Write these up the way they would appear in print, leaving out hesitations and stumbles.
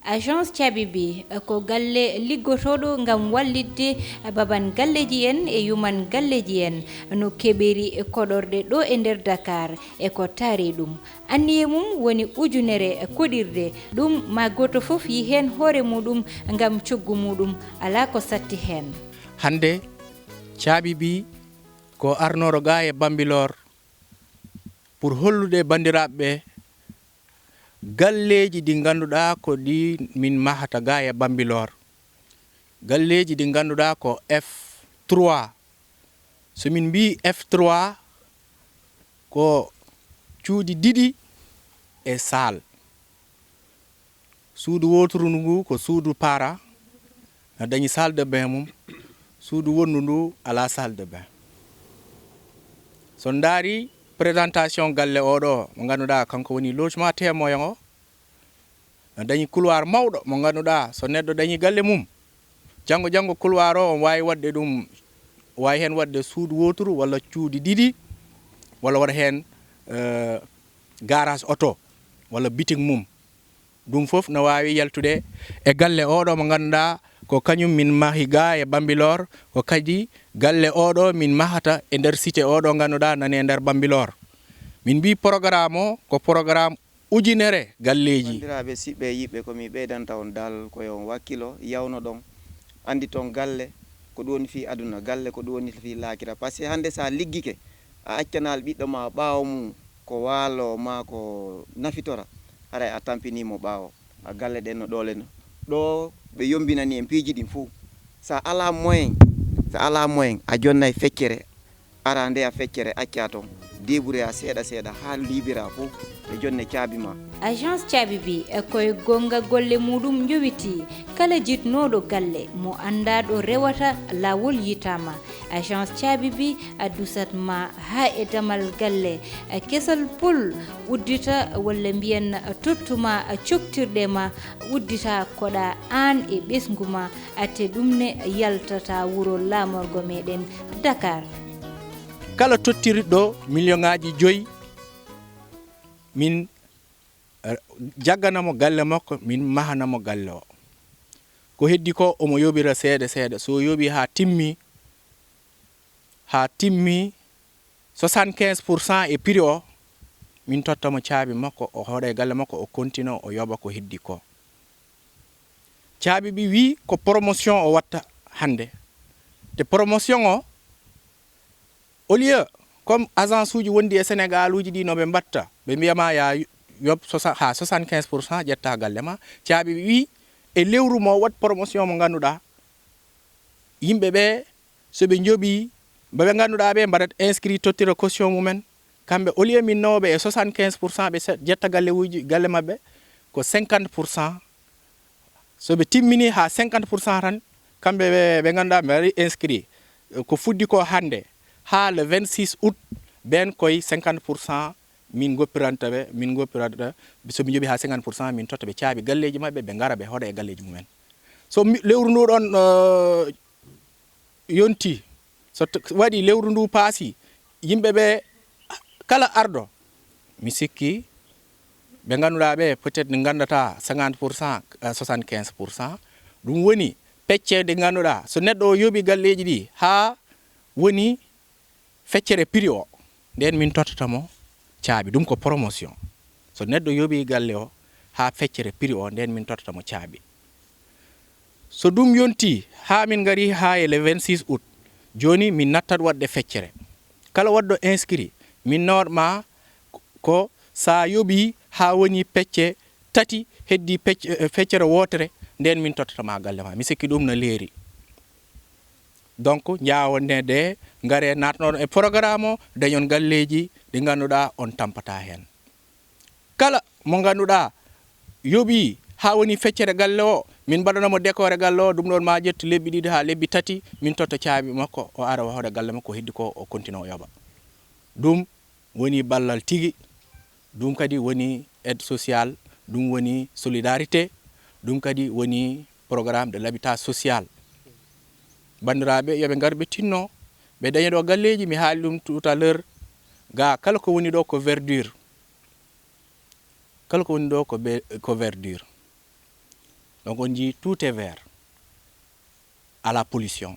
agence Thiabibi ko galle liggotoɗo ngam wallidde baban galleji en e yuman galleji en no keɓeri koɗorɗe ɗo e nder Dakar e ko taari ɗum. Anniye mum woni ujunere koɗirde ɗum ma goto fof yi hen hoore muɗum ngam coggu muɗum ala ko satti hen. Hande Thiabibi ko arnoro ga e Bambilor pour hollude bandiraɓe galleji ɗi ganduɗa ko ɗi min mahata ga e Bambilor. Galleji ɗi ganduɗa ko F3. So min mbi F3 ko cuuɗi ɗiɗi e salle. Suudu woturu ndu ko suudu para na dañi salle de bain mum. Suudu wondu ndu ala salle de bain. So ndaari présentation galle oɗo mo ganduɗa kanko woni logement témoin o dañi couloir mawɗo mo ganduɗa so neɗɗo dañi galle mum janggo couloir o on wawi wadde ɗum wawi hen wadde suudu woturu walla cuuɗi ɗiɗi walla waɗa hen garage auto walla boutique mum ɗum foof no wawi yaltude e galle oɗo mo ganduɗa ko kañum min mahi ga e Bambilor ko kadi galle oɗo min mahata e nder cité oɗo ganduɗa nani e nder Bambilor. Min mbi programme o ko programme ujunere galleji. Bandiraɓe siɓɓe yiɓɓe komi ɓeydanta on dal koyon wakkilo yawno ɗon andi ton galle ko ɗum woni fi aduna, galle ko ɗum woni fi lakira. Par ce que hande sa liggike a accanal ɓiɗɗo ma ɓaawo mum ko waalo ma ko nafitora haray a tampinimo ɓaawo a galle ɗen no ɗole no ɗo ɓe yombinani en piiji ɗin fuu. Sa ala moyen a jonnay feccere ara nde a feccere acca toon débourer a seeɗa ha libira fof ɓe jonne caabi ma. Agence Thiabibi koye gonga golle muɗum jowiti kala jitnoɗo galle mo anda ɗo rewata lawol yitama. Agence Thiabibi dusat ma ha e damal galle kesal pol uddita walla mbiyen tottuma coktirɗe ma uddita koɗa an e ɓesgu ma ate ɗumne yaltata wuro lamorgo meɗen Dakar. Kala tottirɗo million ngaji 5 min jagganamo galle makko min mahanamo galle o ko heddi ko omo yobira seeɗa so yobi ha timmi 75% e prix o min tottamo caabi makko o hoɗa e galle makko o continue o yoba ko heddi ko. Thiabibi wi ko promotion o watta hande te promotion o au lieu comme agence uji wondi e Sénégal uji ɗi no ɓe mbatta ɓe mbiyama ya yob ha 75% ƴetta galle ma. Thiabibi wi e lewru mo wat promotion mo ganduɗa yimɓe ɓe so ɓe jooɓi ɓe ganduɗa ɓe mbaɗat inscrit tottira caution mumen kamɓe au lieu min nawɓe e 75% ɓe ƴetta galle mabɓe ko 50%. So ɓe timmini ha 50% tan kamɓe ɓe ganduɗa ɓe waɗi inscrit ko fuddi ko hande ha le 26 août ben koye 50% min goppiranta so mi joɓi ha 50% min totta ɓe caabi galleji mabɓe ɓe gara ɓe hoɗa e galleji mumen. So lewru ndu ɗon yonti so waɗi lewru ndu paasi yimɓe ɓe kala arɗo mi sikki ɓe ganduɗa ɓe peut être ne gandata 50% 75%. ɗum woni peccede ganduɗa so neɗɗo o yoɓi galleji ɗi ha woni feccere prix o nden min tottatamo caabi ɗum ko promotion. So neɗɗo yoɓi galle o ha feccere prix o nden min tottatamo caabi. So ɗum yonti ha min gari ha e le 26 août joni min nattat wadde feccere kala wadɗo inscrit min nawatma ko sa yoɓi ha woni pecce tati heddi feccere wotere nden min tottatama galle ma. Mi sikki ɗum no leeri. Donc jawonede ngare natnoɗon e programme o dañon galleji ɗi ganduɗa on tampata hen. Kala mo ganduɗa yoɓi ha woni feccere galle o min mbaɗanamo décoré galle o ɗum ɗon ma ƴettu lebbi ɗiɗi ha lebbi tati min totta caabi makko o ara o hoɗa galle makko heddi ko o continue o yoɓa. Ɗum woni ballal tigui, ɗum kadi woni aide sociale, ɗum woni solidarité, ɗum kadi woni programme de l'habitat social. Bandiraɓe yoɓe ngar ɓe tinno ɓe daña ɗo galleji mi haali ɗum tout à l'heure ga kala ko woni ɗo ko verdure. Kala ko woni ɗo ko verdure. donc on dit tout est vert à la pollution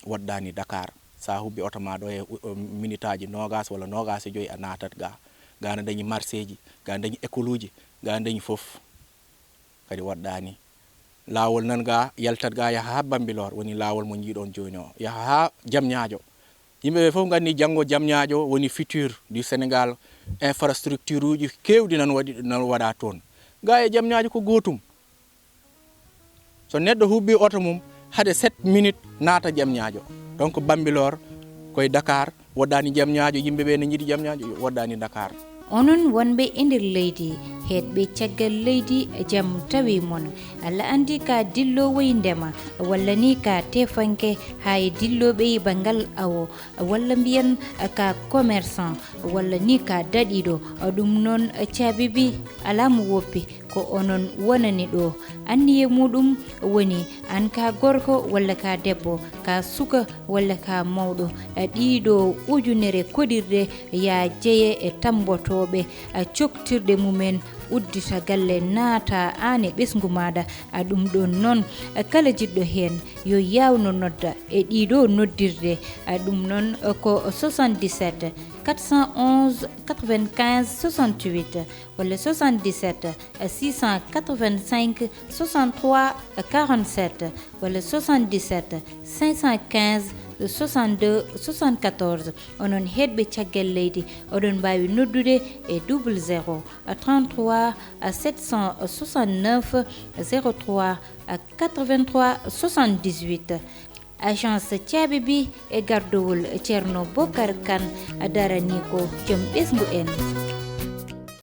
waddani Dakar sa hubbi auto ma ɗo e minutaji nogas walla nogas e joyi a natat ga na dañi marché ji ga dañi école uji ga dañi fof kadi waddani lawol nan ga yaltat ga yaha ha Bambilor woni lawol mo jiiɗon joni o yaha ha Diamniadio yimɓeɓe fof gandi janggo Diamniadio woni futur du Sénégal infrastructure uji kewɗi nan waɗa toon ga e Diamniadio ko gotum so neɗɗo hubbi auto mum hade 7 minutes naata Diamniadio donc Bambilor koye Dakar waddani Diamniadio yimɓeɓe ne jiiɗi Diamniadio waddani Dakar. onon wonɓe e nder leydi heɗɓe caggal leydi jaam tawi mon Allah andi ka dillowo e ndema walla ni ka tefanke ha e dilloɓe e banggal awo walla mbiyan ka commerçant walla ni ka daɗiɗo ɗum noon caabibi ala mo woppi ko onon wonani ɗo anniye muɗum woni an ka gorko walla ka debbo ka suka walla ka mawɗo ɗiɗo ujunere koɗirɗe ya jeeye e tambotoɓe coktirɗe mumen uddita galle naata an e ɓesgu maɗa ɗum ɗon noon kala jiɗɗo hen yo yawno nodda e ɗiɗo noddirde ɗum noon ko 77 411 95 68 walla 77 685 63 47 walla 77 515 62 74 onon heɗɓe caggal leydi oɗon mbawi noddude e 00 33 769 03 83 78 agence caabibi e gardowol ceerno Bocar Kane darani ko joom ɓesgu en.